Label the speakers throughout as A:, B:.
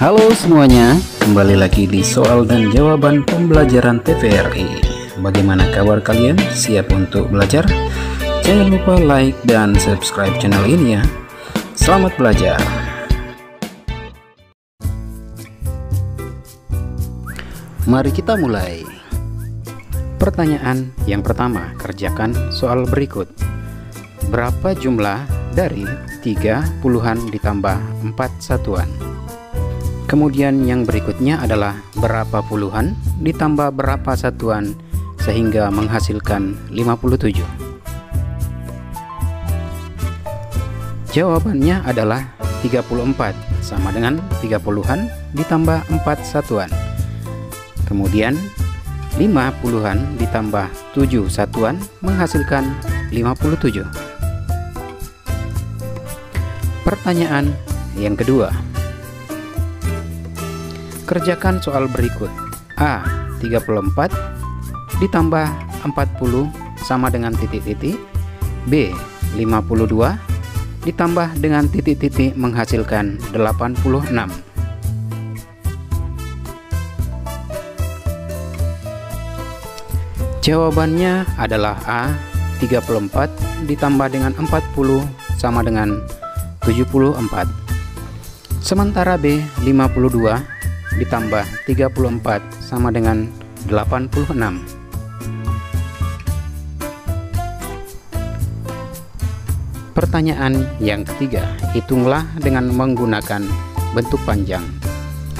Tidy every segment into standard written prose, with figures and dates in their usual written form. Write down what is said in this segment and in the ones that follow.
A: Halo semuanya, kembali lagi di soal dan jawaban pembelajaran TVRI. Bagaimana kabar kalian? Siap untuk belajar? Jangan lupa like dan subscribe channel ini ya. Selamat belajar. Mari kita mulai. Pertanyaan yang pertama, kerjakan soal berikut. Berapa jumlah dari 3 puluhan ditambah 4 satuan? Kemudian yang berikutnya adalah berapa puluhan ditambah berapa satuan sehingga menghasilkan 57. Jawabannya adalah 34 sama dengan 3 puluhan ditambah 4 satuan. Kemudian 5 puluhan ditambah 7 satuan menghasilkan 57. Pertanyaan yang kedua. Kerjakan soal berikut. A. 34 ditambah 40 sama dengan titik-titik. B. 52 ditambah dengan titik-titik menghasilkan 86. Jawabannya adalah A. 34 ditambah dengan 40 sama dengan 74. Sementara B. 52 ditambah 34 sama dengan 86. Pertanyaan yang ketiga, hitunglah dengan menggunakan bentuk panjang.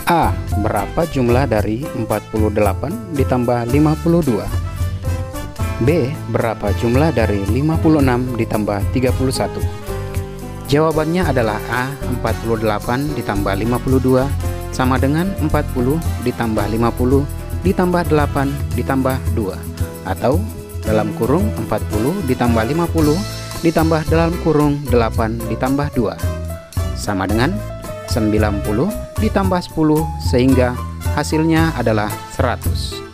A: A. Berapa jumlah dari 48 ditambah 52? B. Berapa jumlah dari 56 ditambah 31? Jawabannya adalah A. 48 ditambah 52 sama dengan 40 ditambah 50 ditambah 8 ditambah 2, atau dalam kurung 40 ditambah 50 ditambah dalam kurung 8 ditambah 2 sama dengan 90 ditambah 10 sehingga hasilnya adalah 100.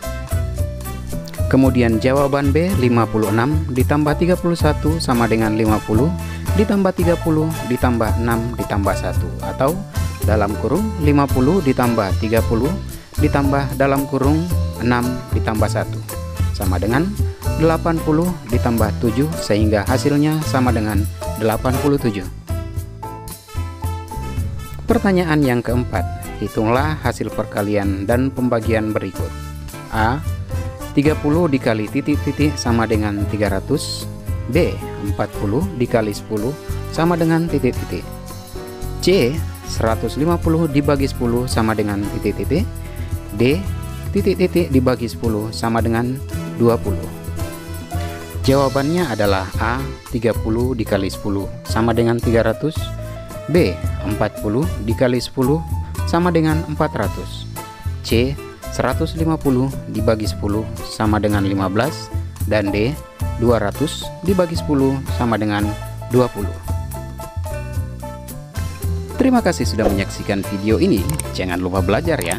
A: Kemudian jawaban B, 56 ditambah 31 sama dengan 50 ditambah 30 ditambah 6 ditambah 1, atau dalam kurung 50 ditambah 30 ditambah dalam kurung 6 ditambah 1 sama dengan 80 ditambah 7 sehingga hasilnya sama dengan 87. Pertanyaan yang keempat, hitunglah hasil perkalian dan pembagian berikut. A. 30 dikali titik-titik sama dengan 300. B. 40 dikali 10 sama dengan titik-titik. C. 150 dibagi 10 sama dengan titik-titik. D. Titik-titik dibagi 10 sama dengan 20. Jawabannya adalah A. 30 dikali 10 sama dengan 300. B. 40 dikali 10 sama dengan 400. C. 150 dibagi 10 sama dengan 15. Dan D. 200 dibagi 10 sama dengan 20. Terima kasih sudah menyaksikan video ini. Jangan lupa belajar ya.